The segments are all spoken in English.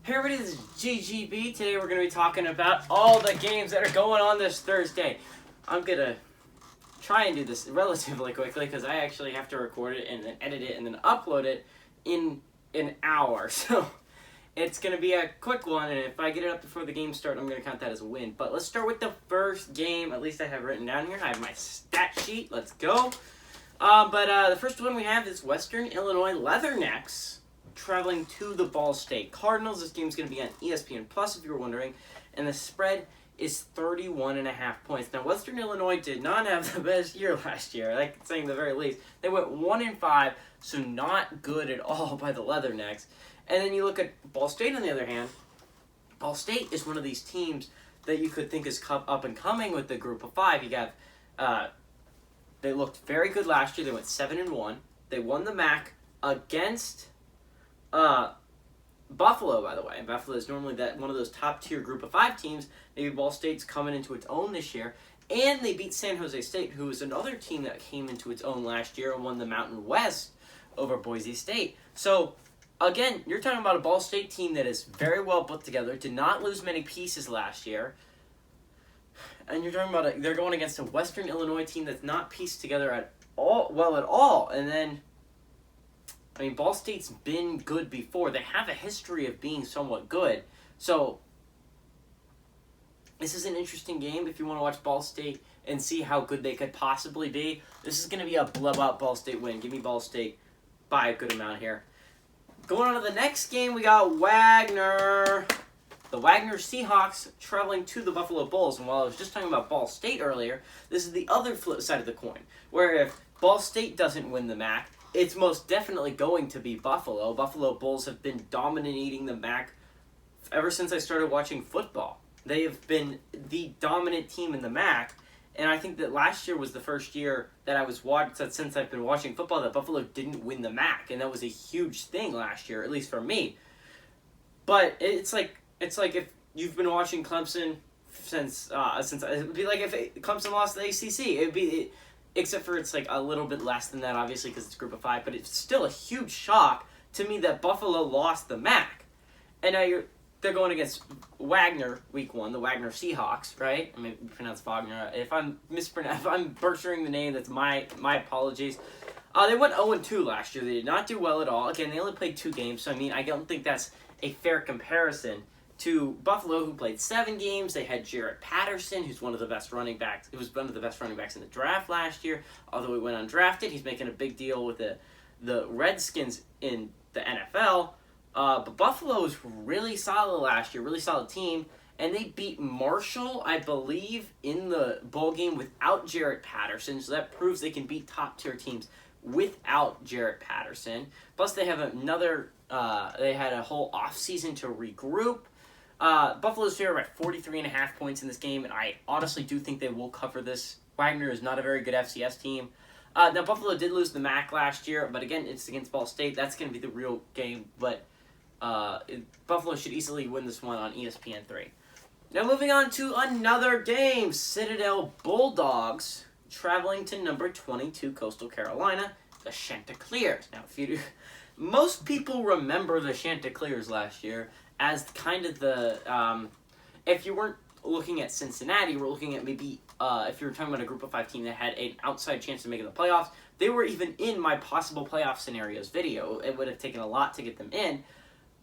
Hey everybody, this is GGB. Today we're going to be talking about all the games that are going on this Thursday. I'm going to try and do this relatively quickly because I actually have to record it and then edit it and then upload it in an hour. So it's going to be a quick one, and if I get it up before the games start, I'm going to count that as a win. But let's start with the first game. At least I have written down here. I have my stat sheet. Let's go. The first one we have is Western Illinois Leathernecks traveling to the Ball State Cardinals. This game's going to be on ESPN Plus, if you were wondering, and the spread is 31.5 points. Now, Western Illinois did not have the best year last year, like saying the very least. They went 1-5, so not good at all by the Leathernecks. And then you look at Ball State on the other hand. Ball State is one of these teams that you could think is up and coming with the group of five. You have, they looked very good last year. They went 7-1. They won the MAC against Buffalo, by the way. And Buffalo is normally one of those top-tier group of five teams. Maybe Ball State's coming into its own this year. And they beat San Jose State, who is another team that came into its own last year and won the Mountain West over Boise State. So, again, you're talking about a Ball State team that is very well put together, did not lose many pieces last year. And you're talking about they're going against a Western Illinois team that's not pieced together at all. And then, I mean, Ball State's been good before. They have a history of being somewhat good. So, this is an interesting game if you want to watch Ball State and see how good they could possibly be. This is going to be a blowout Ball State win. Give me Ball State by a good amount here. Going on to the next game, we got Wagner. The Wagner Seahawks traveling to the Buffalo Bulls. And while I was just talking about Ball State earlier, this is the other flip side of the coin, where if Ball State doesn't win the MAC, it's most definitely going to be Buffalo. Buffalo Bulls have been dominating the MAC ever since I started watching football. They have been the dominant team in the MAC, and I think that last year was the first year that I was since I've been watching football that Buffalo didn't win the MAC, and that was a huge thing last year, at least for me. But it's like if you've been watching Clemson since it would be like if Clemson lost the ACC. It would be. Except for it's like a little bit less than that, obviously, because it's a group of five. But it's still a huge shock to me that Buffalo lost the MAC. And now they're going against Wagner week one, the Wagner Seahawks, right? I mean, pronounce Wagner. If I'm butchering the name, that's my apologies. They went 0-2 last year. They did not do well at all. Again, they only played 2 games, so I mean, I don't think that's a fair comparison to Buffalo, who played 7 games. They had Jarrett Patterson, who's one of the best running backs. He was one of the best running backs in the draft last year. Although he went undrafted, he's making a big deal with the Redskins in the NFL. But Buffalo was really solid last year, really solid team. And they beat Marshall, I believe, in the bowl game without Jarrett Patterson. So that proves they can beat top-tier teams without Jarrett Patterson. Plus, they have they had a whole offseason to regroup. Buffalo's favorite at 43.5 points in this game, and I honestly do think they will cover this. Wagner is not a very good FCS team. Now, Buffalo did lose the MAC last year, but again, it's against Ball State. That's going to be the real game, but Buffalo should easily win this one on ESPN3. Now, moving on to another game. Citadel Bulldogs traveling to number 22 Coastal Carolina, the Chanticleers. Now, most people remember the Chanticleers last year as kind of the, if you weren't looking at Cincinnati, you were looking at maybe, if you were talking about a group of 5 team that had an outside chance of making the playoffs, they were even in my possible playoff scenarios video. It would have taken a lot to get them in.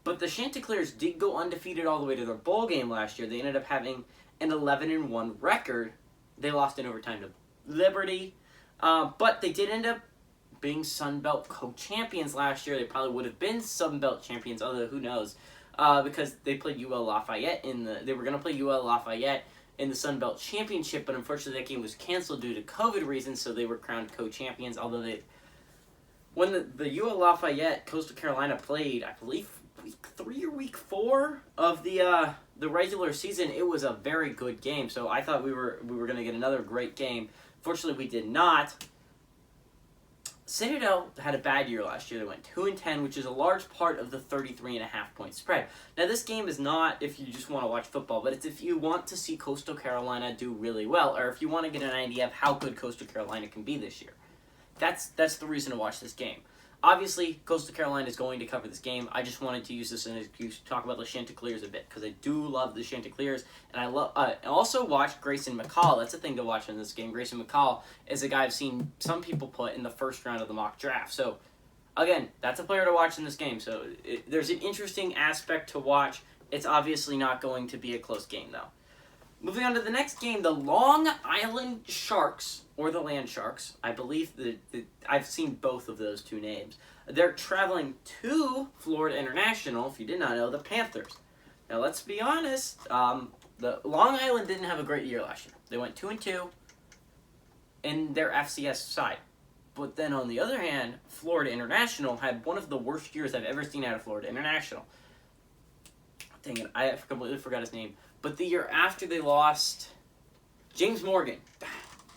But the Chanticleers did go undefeated all the way to their bowl game last year. They ended up having an 11-1 record. They lost in overtime to Liberty. But they did end up being Sun Belt co-champions last year. They probably would have been Sun Belt champions, although who knows. Because they played UL Lafayette they were going to play UL Lafayette in the Sun Belt Championship, but unfortunately that game was canceled due to COVID reasons, so they were crowned co-champions, although when the UL Lafayette Coastal Carolina played, I believe, week 3 or week 4 of the regular season, it was a very good game, so I thought we were going to get another great game. Fortunately, we did not. Citadel had a bad year last year. They went 2-10, which is a large part of the 33.5 point spread. Now, this game is not if you just want to watch football, but it's if you want to see Coastal Carolina do really well, or if you want to get an idea of how good Coastal Carolina can be this year. That's the reason to watch this game. Obviously, Coastal Carolina is going to cover this game. I just wanted to use this as an excuse to talk about the Chanticleers a bit, because I do love the Chanticleers, and I also watched Grayson McCall. That's a thing to watch in this game. Grayson McCall is a guy I've seen some people put in the first round of the mock draft. So, again, that's a player to watch in this game. So, there's an interesting aspect to watch. It's obviously not going to be a close game, though. Moving on to the next game, the Long Island Sharks, or the Land Sharks. I believe I've seen both of those two names. They're traveling to Florida International, if you did not know, the Panthers. Now, let's be honest, the Long Island didn't have a great year last year. They went 2-2 in their FCS side. But then, on the other hand, Florida International had one of the worst years I've ever seen out of Florida International. Dang it, I completely forgot his name. But the year after they lost James Morgan.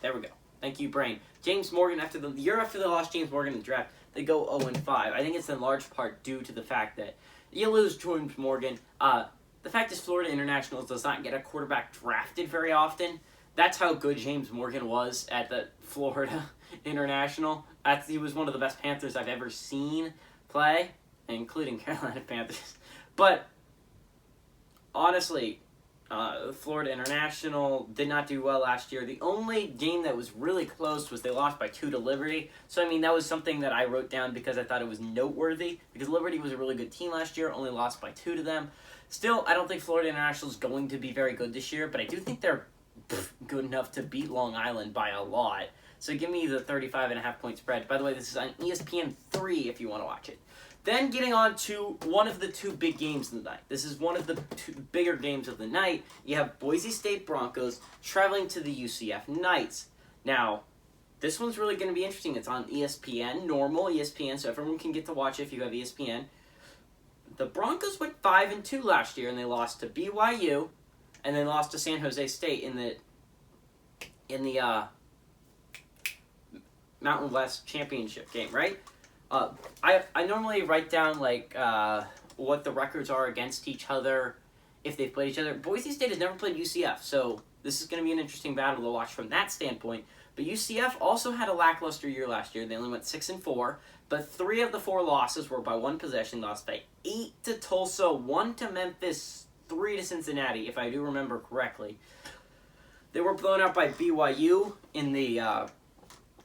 There we go. Thank you, brain. James Morgan, the year after they lost James Morgan in the draft, they go 0-5. I think it's in large part due to the fact that you lose James Morgan. The fact is Florida International does not get a quarterback drafted very often. That's how good James Morgan was at the Florida International. He was one of the best Panthers I've ever seen play, including Carolina Panthers. But honestly, Florida International did not do well last year. The only game that was really close was they lost by 2 to Liberty. So, I mean, that was something that I wrote down because I thought it was noteworthy. Because Liberty was a really good team last year, only lost by 2 to them. Still, I don't think Florida International is going to be very good this year, but I do think they're good enough to beat Long Island by a lot. So give me the 35.5 point spread. By the way, this is on ESPN 3 if you want to watch it. Then getting on to one of the two big games of the night. This is one of the two bigger games of the night. You have Boise State Broncos traveling to the UCF Knights. Now, this one's really going to be interesting. It's on ESPN, normal ESPN, so everyone can get to watch it if you have ESPN. The Broncos went 5-2 last year, and they lost to BYU, and then lost to San Jose State in the Mountain West Championship game, right? I normally write down what the records are against each other if they've played each other. Boise State has never played UCF, so this is going to be an interesting battle to watch from that standpoint. But UCF also had a lackluster year last year. They only went 6-4, but 3 of the 4 losses were by 1 possession. Lost by 8 to Tulsa, 1 to Memphis, 3 to Cincinnati, if I do remember correctly. They were blown out by BYU in the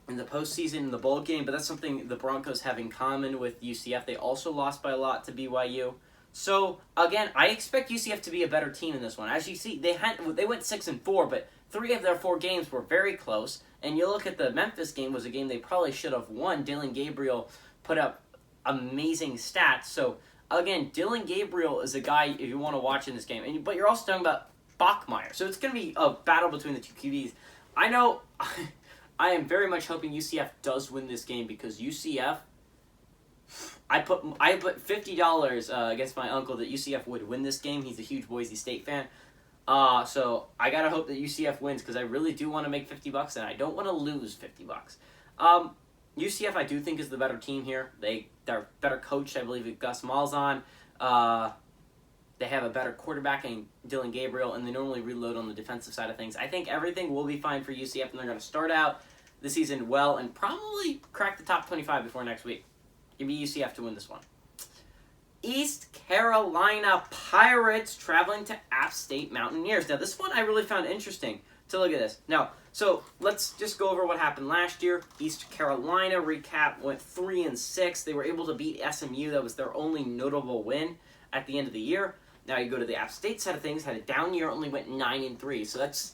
postseason in the bowl game, but that's something the Broncos have in common with UCF. They also lost by a lot to BYU. So, again, I expect UCF to be a better team in this one. As you see, they went 6-4, but 3 of their 4 games were very close. And you look at the Memphis game, was a game they probably should have won. Dylan Gabriel put up amazing stats. So, again, Dylan Gabriel is a guy if you want to watch in this game. But you're also talking about Bachmeier. So it's going to be a battle between the two QBs. I know I am very much hoping UCF does win this game because UCF, I put $50 against my uncle that UCF would win this game. He's a huge Boise State fan. So I gotta hope that UCF wins because I really do want to make $50 and I don't want to lose $50. UCF I do think is the better team here. They're better coached, I believe, with Gus Malzahn. They have a better quarterback in Dylan Gabriel, and they normally reload on the defensive side of things. I think everything will be fine for UCF, and they're going to start out the season well and probably crack the top 25 before next week. Give me UCF to win this one. East Carolina Pirates traveling to App State Mountaineers. Now, this one I really found interesting to look at this. Now, so let's just go over what happened last year. East Carolina, recap, went 3-6. They were able to beat SMU. That was their only notable win at the end of the year. Now you go to the App State side of things, had a down year, only went 9-3. So that's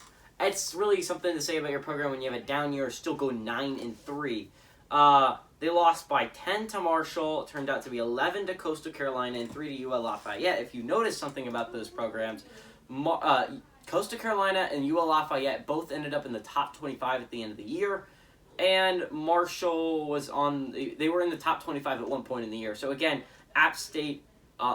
really something to say about your program when you have a down year, still go 9-3. They lost by 10 to Marshall. It turned out to be 11 to Coastal Carolina and 3 to UL Lafayette. If you notice something about those programs, Coastal Carolina and UL Lafayette both ended up in the top 25 at the end of the year. And Marshall they were in the top 25 at one point in the year. So again, App State,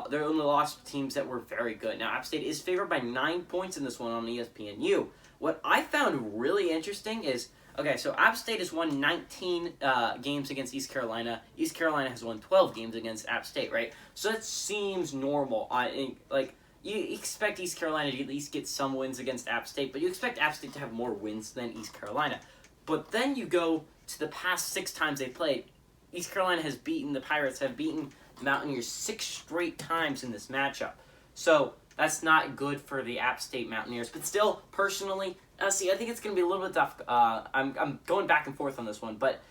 they're only lost teams that were very good. Now, App State is favored by 9 points in this one on ESPNU. What I found really interesting is, okay, so App State has won 19 games against East Carolina. East Carolina has won 12 games against App State, right? So that seems normal. You expect East Carolina to at least get some wins against App State, but you expect App State to have more wins than East Carolina. But then you go to the past 6 times they played. the Pirates have beaten the Mountaineers 6 straight times in this matchup. So that's not good for the App State Mountaineers. But still, personally, I think it's going to be a little bit tough. I'm going back and forth on this one. But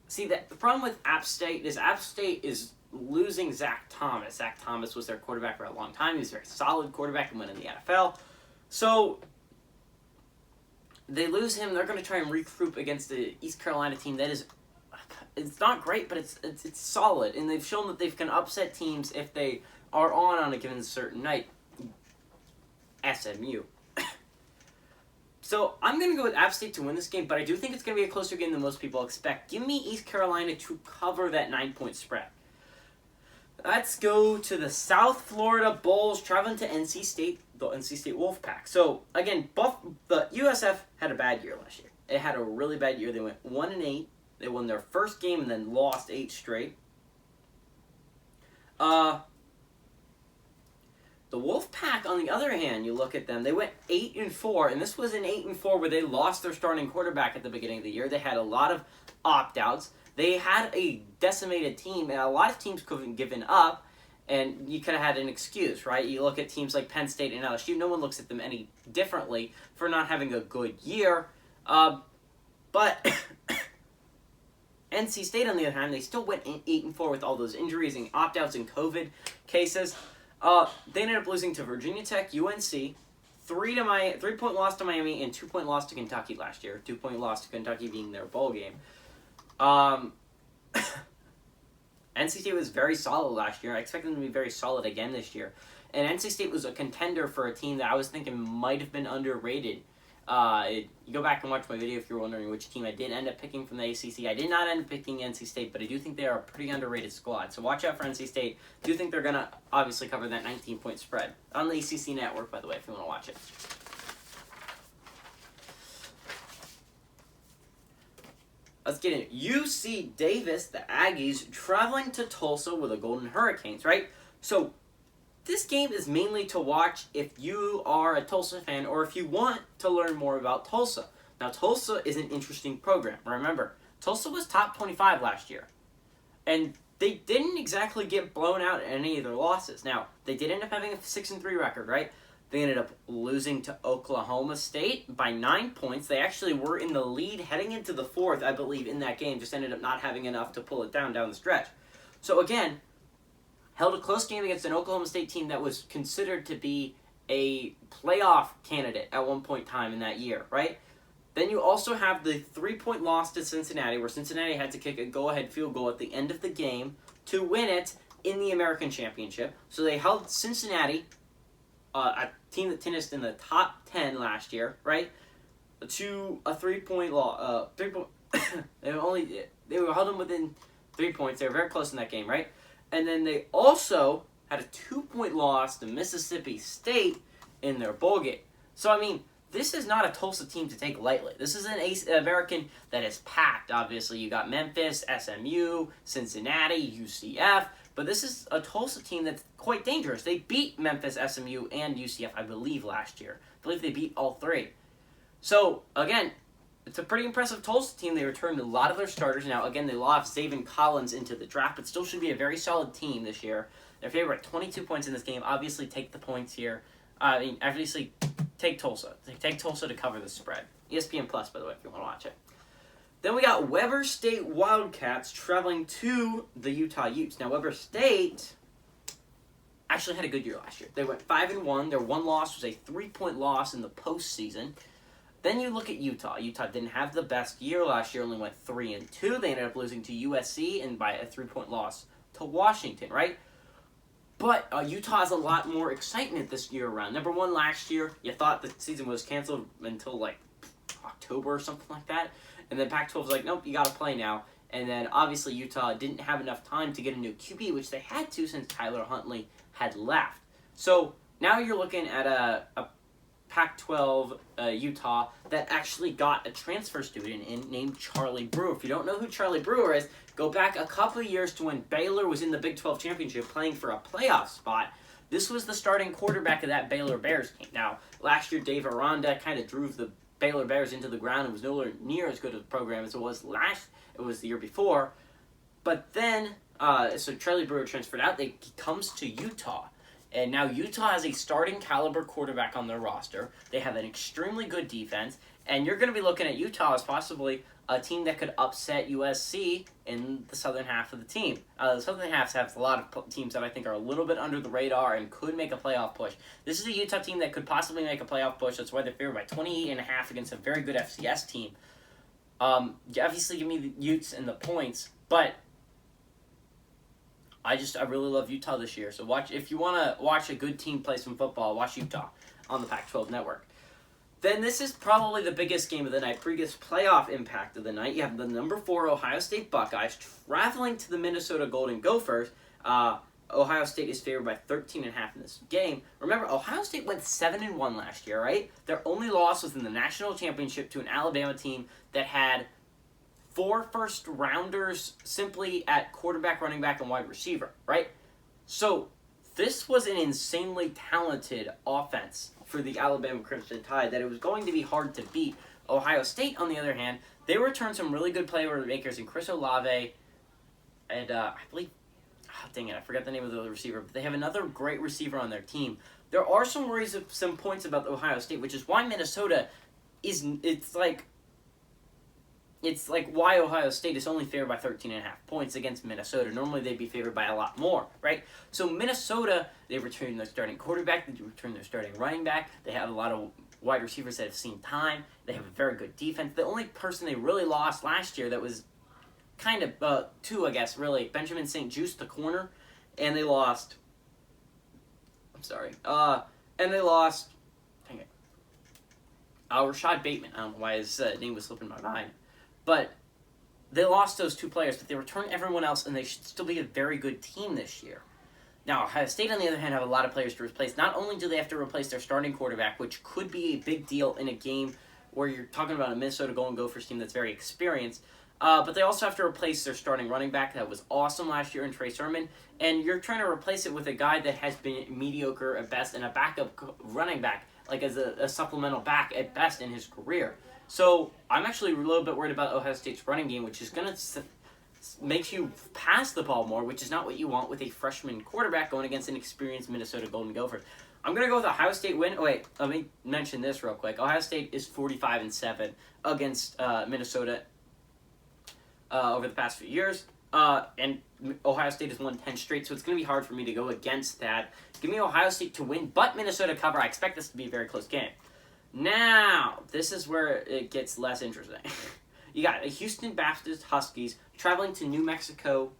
see, the problem with App State is losing Zach Thomas. Zach Thomas was their quarterback for a long time. He was a very solid quarterback and went in the NFL. So they lose him. They're going to try and regroup against the East Carolina team that is, it's not great, but it's solid. And they've shown that they can upset teams if they are on a given certain night. SMU. So I'm going to go with App State to win this game, but I do think it's going to be a closer game than most people expect. Give me East Carolina to cover that 9-point spread. Let's go to the South Florida Bulls traveling to NC State, the NC State Wolfpack. So again, the USF had a bad year last year. It had a really bad year. They went 1-8. They won their first game and then lost 8 straight. The Wolfpack, on the other hand, you look at them, they went 8-4, and this was an 8-4 where they lost their starting quarterback at the beginning of the year. They had a lot of opt-outs. They had a decimated team, and a lot of teams could have given up, and you could have had an excuse, right? You look at teams like Penn State and LSU, no one looks at them any differently for not having a good year. But NC State, on the other hand, they still went 8-4 with all those injuries and opt-outs and COVID cases. They ended up losing to Virginia Tech, UNC, 3-point loss to Miami, and 2-point loss to Kentucky last year. 2-point loss to Kentucky being their bowl game. NC State was very solid last year. I expect them to be very solid again this year. And NC State was a contender for a team that I was thinking might have been underrated. You go back and watch my video if you're wondering which team I did end up picking from the ACC. I did not end up picking NC State, but I do think they are a pretty underrated squad. So watch out for NC State. I do think they're going to obviously cover that 19-point spread. On the ACC network, by the way, if you want to watch it. Let's get in. UC Davis, the Aggies, traveling to Tulsa with the Golden Hurricanes, right? So this game is mainly to watch if you are a Tulsa fan or if you want to learn more about Tulsa. Now, Tulsa is an interesting program. Remember, Tulsa was top 25 last year. And they didn't exactly get blown out in any of their losses. Now, they did end up having a 6-3 record, right? They ended up losing to Oklahoma State by 9 points. They actually were in the lead heading into the fourth, I believe, in that game. Just ended up not having enough to pull it down the stretch. So again, held a close game against an Oklahoma State team that was considered to be a playoff candidate at one point in time in that year, right? Then you also have the 3-point loss to Cincinnati, where Cincinnati had to kick a go-ahead field goal at the end of the game to win it in the American Championship. So they held Cincinnati, a team that finished in the top 10 last year, right, to a 3-point loss. They held them within 3 points. They were very close in that game, right? And then they also had a 2-point loss to Mississippi State in their bowl game. So, I mean, this is not a Tulsa team to take lightly. This is an American that is packed, obviously. You got Memphis, SMU, Cincinnati, UCF. But this is a Tulsa team that's quite dangerous. They beat Memphis, SMU, and UCF, I believe, last year. I believe they beat all 3. So, again, it's a pretty impressive Tulsa team. They returned a lot of their starters. Now, again, they lost Zaven Collins into the draft, but still should be a very solid team this year. Their favorite, 22 points in this game. Obviously, take the points here. Obviously, take Tulsa. Take Tulsa to cover the spread. ESPN Plus, by the way, if you want to watch it. Then we got Weber State Wildcats traveling to the Utah Utes. Now, Weber State actually had a good year last year. They went 5-1. Their one loss was a 3-point loss in the postseason. Then you look at Utah. Utah didn't have the best year last year, only went 3-2. They ended up losing to USC and by a 3-point loss to Washington, right? But Utah has a lot more excitement this year around. Number one, last year, you thought the season was canceled until like October or something like that. And then Pac-12 was like, nope, you got to play now. And then obviously Utah didn't have enough time to get a new QB, which they had to since Tyler Huntley had left. So now you're looking at a Pac-12 Utah that actually got a transfer student named Charlie Brewer. If you don't know who Charlie Brewer is, go back a couple of years to when Baylor was in the Big 12 Championship playing for a playoff spot. This was the starting quarterback of that Baylor Bears team. Now, last year, Dave Aranda kind of drove the Baylor Bears into the ground and was nowhere near as good of a program as it was the year before. But then, so Charlie Brewer transferred out. He comes to Utah. And now Utah has a starting caliber quarterback on their roster. They have an extremely good defense. And you're going to be looking at Utah as possibly a team that could upset USC in the southern half of the team. The southern half has a lot of teams that I think are a little bit under the radar and could make a playoff push. This is a Utah team that could possibly make a playoff push. That's why they're favored by 28.5 against a very good FCS team. Obviously, give me the Utes and the points, but I really love Utah this year. So if you want to watch a good team play some football, watch Utah on the Pac-12 network. Then this is probably the biggest game of the night, biggest playoff impact of the night. You have the number 4 Ohio State Buckeyes traveling to the Minnesota Golden Gophers. Ohio State is favored by 13.5 in this game. Remember, Ohio State went 7-1 last year, right? Their only loss was in the national championship to an Alabama team that had 4 first-rounders simply at quarterback, running back, and wide receiver, right? So this was an insanely talented offense for the Alabama Crimson Tide that it was going to be hard to beat. Ohio State, on the other hand, they returned some really good playmakers in Chris Olave and I believe, I forgot the name of the receiver, but they have another great receiver on their team. There are some worries of some points about Ohio State, which is why Minnesota it's like why Ohio State is only favored by 13.5 points against Minnesota. Normally they'd be favored by a lot more, right? So Minnesota, they return their starting quarterback, they return their starting running back, they have a lot of wide receivers that have seen time, they have a very good defense. The only person they really lost last year that was kind of, two, I guess, really, Benjamin St. Juste, the corner, and they lost, Rashad Bateman. I don't know why his name was slipping my mind. But they lost those 2 players, but they returned everyone else, and they should still be a very good team this year. Now, Ohio State, on the other hand, have a lot of players to replace. Not only do they have to replace their starting quarterback, which could be a big deal in a game where you're talking about a Minnesota Golden Gophers team that's very experienced, but they also have to replace their starting running back that was awesome last year in Trey Sermon, and you're trying to replace it with a guy that has been mediocre at best and a backup running back, like as a supplemental back at best in his career. So I'm actually a little bit worried about Ohio State's running game, which is going to make you pass the ball more, which is not what you want with a freshman quarterback going against an experienced Minnesota Golden Gopher. I'm going to go with Ohio State win. Oh, wait, let me mention this real quick. Ohio State is 45-7 against Minnesota over the past few years, and Ohio State has won 10 straight, so it's going to be hard for me to go against that. Give me Ohio State to win, but Minnesota cover. I expect this to be a very close game. Now, this is where it gets less interesting. You got the Houston Baptist Huskies traveling to New Mexico,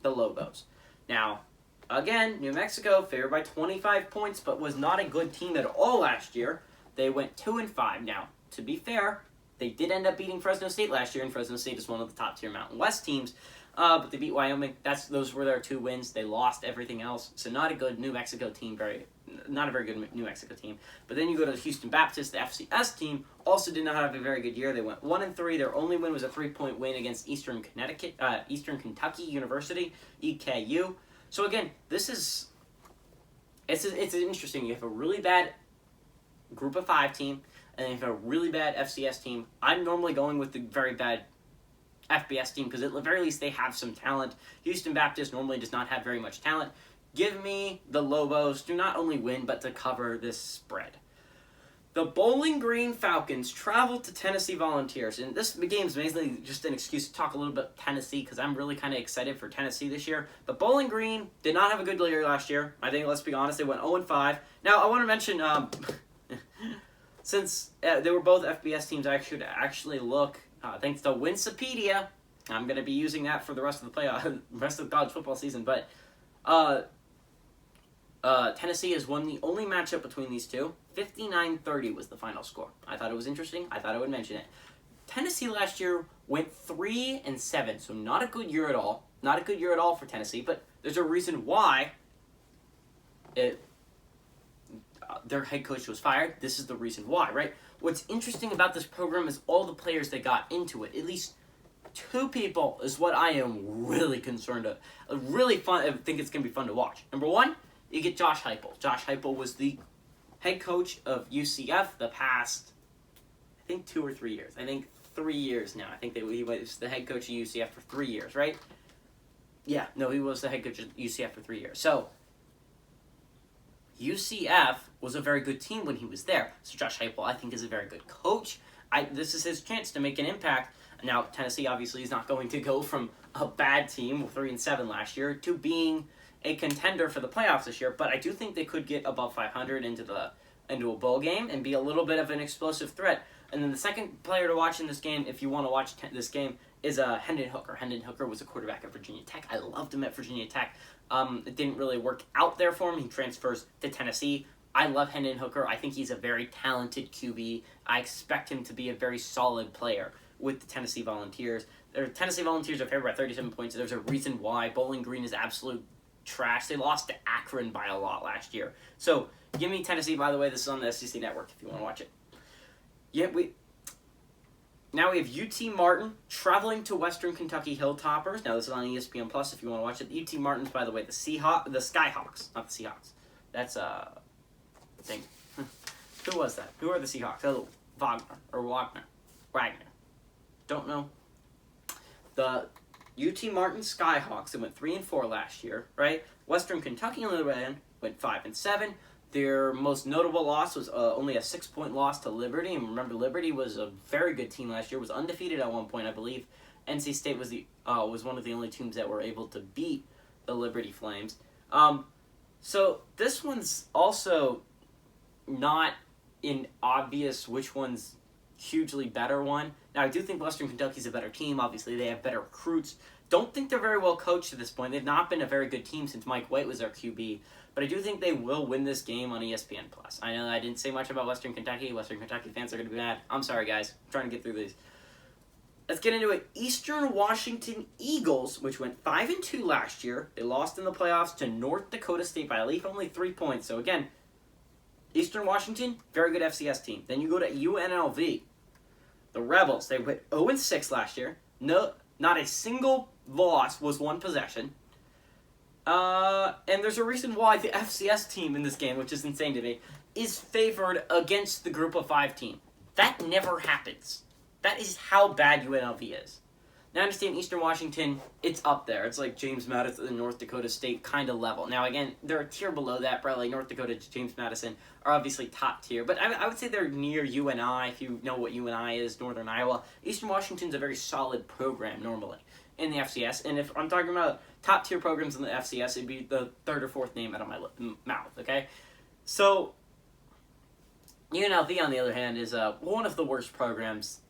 the Lobos. Now, again, New Mexico favored by 25 points, but was not a good team at all last year. They went 2-5. Now, to be fair, they did end up beating Fresno State last year, and Fresno State is one of the top-tier Mountain West teams. But they beat Wyoming. Those were their 2 wins. They lost everything else. So not a good New Mexico team. Not a very good New Mexico team. But then you go to the Houston Baptist, the FCS team, also did not have a very good year. They went 1-3. Their only win was a 3-point win against Eastern Kentucky University, EKU. So again, it's interesting. You have a really bad Group of 5 team, and then you have a really bad FCS team. I'm normally going with the very bad FBS team because at the very least they have some talent. Houston Baptist normally does not have very much talent. Give me the Lobos to not only win but to cover this spread. The Bowling Green Falcons travel to Tennessee Volunteers, and this game is basically just an excuse to talk a little bit Tennessee because I'm really kind of excited for Tennessee this year. But Bowling Green did not have a good year last year. I think, let's be honest, they went 0-5. Now I want to mention since they were both FBS teams, I should actually look. Thanks to Wikipedia, I'm going to be using that for the rest of the rest of the college football season. But Tennessee has won the only matchup between these two. 59-30 was the final score. I thought it was interesting. I thought I would mention it. Tennessee last year went 3-7, so not a good year at all. Not a good year at all for Tennessee, but there's a reason why their head coach was fired. This is the reason why, right? What's interesting about this program is all the players that got into it. At least 2 people is what I am really concerned of. Really fun. I think it's going to be fun to watch. Number 1, you get Josh Heupel. Josh Heupel was the head coach of UCF the past, I think, 2 or 3 years. I think 3 years now. I think he was the head coach of UCF for 3 years, right? Yeah, no, he was the head coach at UCF for 3 years. So, UCF was a very good team when he was there. So Josh Heupel, I think, is a very good coach. This is his chance to make an impact. Now, Tennessee obviously is not going to go from a bad team, 3-7 last year, to being a contender for the playoffs this year. But I do think they could get above 500 into a bowl game and be a little bit of an explosive threat. And then the second player to watch in this game, if you want to watch this game, is Hendon Hooker. Hendon Hooker was a quarterback at Virginia Tech. I loved him at Virginia Tech. It didn't really work out there for him. He transfers to Tennessee. I love Hendon Hooker. I think he's a very talented QB. I expect him to be a very solid player with the Tennessee Volunteers. The Tennessee Volunteers are favored by 37 points. There's a reason why. Bowling Green is absolute trash. They lost to Akron by a lot last year. So give me Tennessee. By the way, this is on the SEC Network if you want to watch it. Now we have UT Martin traveling to Western Kentucky Hilltoppers. Now this is on ESPN Plus if you want to watch it. UT Martin's, by the way, the Skyhawks, not the Seahawks. That's thing. Who was that? Who are the Seahawks? Oh, Wagner. Don't know. The UT Martin Skyhawks, they went 3-4 last year, right? Western Kentucky, on the other hand, went 5-7. Their most notable loss was only a 6-point loss to Liberty. And remember, Liberty was a very good team last year. Was undefeated at one point, I believe. NC State was one of the only teams that were able to beat the Liberty Flames. So this one's also not in obvious which one's hugely better one. Now, I do think Western Kentucky's a better team. Obviously, they have better recruits. Don't think they're very well coached at this point. They've not been a very good team since Mike White was their QB. But I do think they will win this game on ESPN+. I know I didn't say much about Western Kentucky. Western Kentucky fans are going to be mad. I'm sorry, guys. I'm trying to get through these. Let's get into it. Eastern Washington Eagles, which went 5-2 last year. They lost in the playoffs to North Dakota State by a leap, only 3 points. So again, Eastern Washington, very good FCS team. Then you go to UNLV. The Rebels, they went 0-6 last year. No, not a single loss was one possession. And there's a reason why the FCS team in this game, which is insane to me, is favored against the Group of 5 team. That never happens. That is how bad UNLV is. Now, I understand Eastern Washington, it's up there. It's like James Madison and North Dakota State kind of level. Now, again, they're a tier below that. Probably North Dakota, James Madison are obviously top tier. But I would say they're near UNI, if you know what UNI is, Northern Iowa. Eastern Washington's a very solid program normally in the FCS. And if I'm talking about top tier programs in the FCS, it'd be the third or fourth name out of my mouth, okay? So, UNLV, on the other hand, is one of the worst programs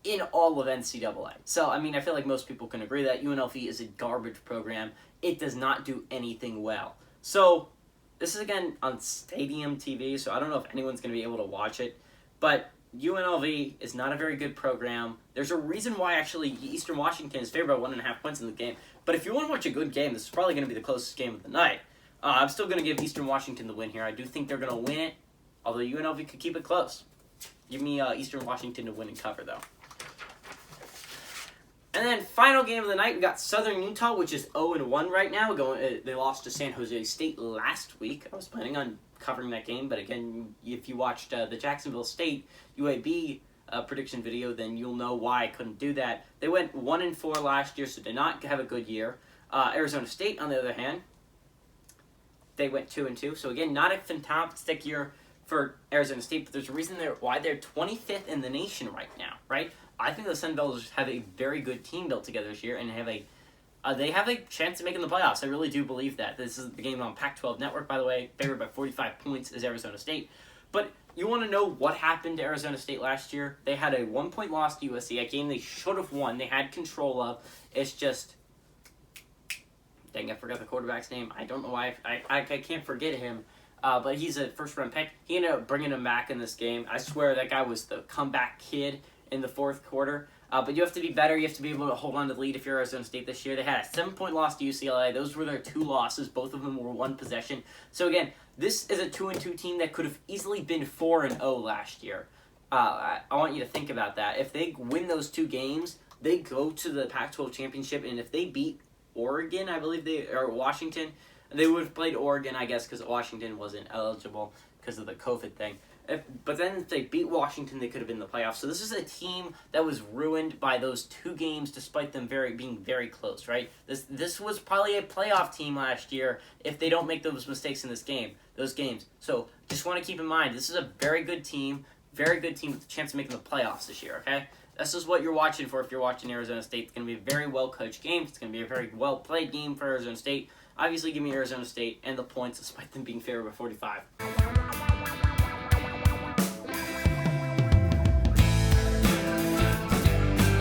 in all of NCAA. So, I mean, I feel like most people can agree that UNLV is a garbage program. It does not do anything well. So, this is, again, on Stadium TV, so I don't know if anyone's going to be able to watch it. But UNLV is not a very good program. There's a reason why, actually, Eastern Washington is favored by 1.5 points in the game. But if you want to watch a good game, this is probably going to be the closest game of the night. I'm still going to give Eastern Washington the win here. I do think they're going to win it, although UNLV could keep it close. Give me Eastern Washington to win and cover, though. And then final game of the night, we got Southern Utah, which is 0-1 right now. They lost to San Jose State last week. I was planning on covering that game, but again, if you watched the Jacksonville State UAB prediction video, then you'll know why I couldn't do that. They went 1-4 last year, so did not have a good year. Arizona State, on the other hand, they went 2-2. So again, not a fantastic year for Arizona State, but there's a reason why they're 25th in the nation right now, right? I think the Sun Devils have a very good team built together this year and they have a chance of making the playoffs. I really do believe that. This is the game on Pac-12 Network, by the way. Favored by 45 points is Arizona State. But you want to know what happened to Arizona State last year? They had a 1-point loss to USC, a game they should have won. They had control of. It's just, dang, I forgot the quarterback's name. I don't know why. I can't forget him. But he's a first-round pick. He ended up bringing him back in this game. I swear that guy was the comeback kid in the fourth quarter. But you have to be better. You have to be able to hold on to the lead if you're Arizona State this year. They had a 7-point loss to UCLA. Those were their 2 losses. Both of them were 1 possession. So again, this is a 2-2 team that could have easily been 4-0 last year. I want you to think about that. If they win those 2 games, they go to the Pac-12 championship, and if they beat Oregon, I believe or Washington, They would have played Oregon, I guess, because Washington wasn't eligible because of the COVID thing. But then if they beat Washington, they could have been in the playoffs. So this is a team that was ruined by those 2 games, despite them being very close, right? This was probably a playoff team last year if they don't make those mistakes in those games. So just want to keep in mind, this is a very good team with a chance of making the playoffs this year, okay? This is what you're watching for if you're watching Arizona State. It's going to be a very well-coached game. It's going to be a very well-played game for Arizona State. Obviously, give me Arizona State and the points, despite them being favored by 45.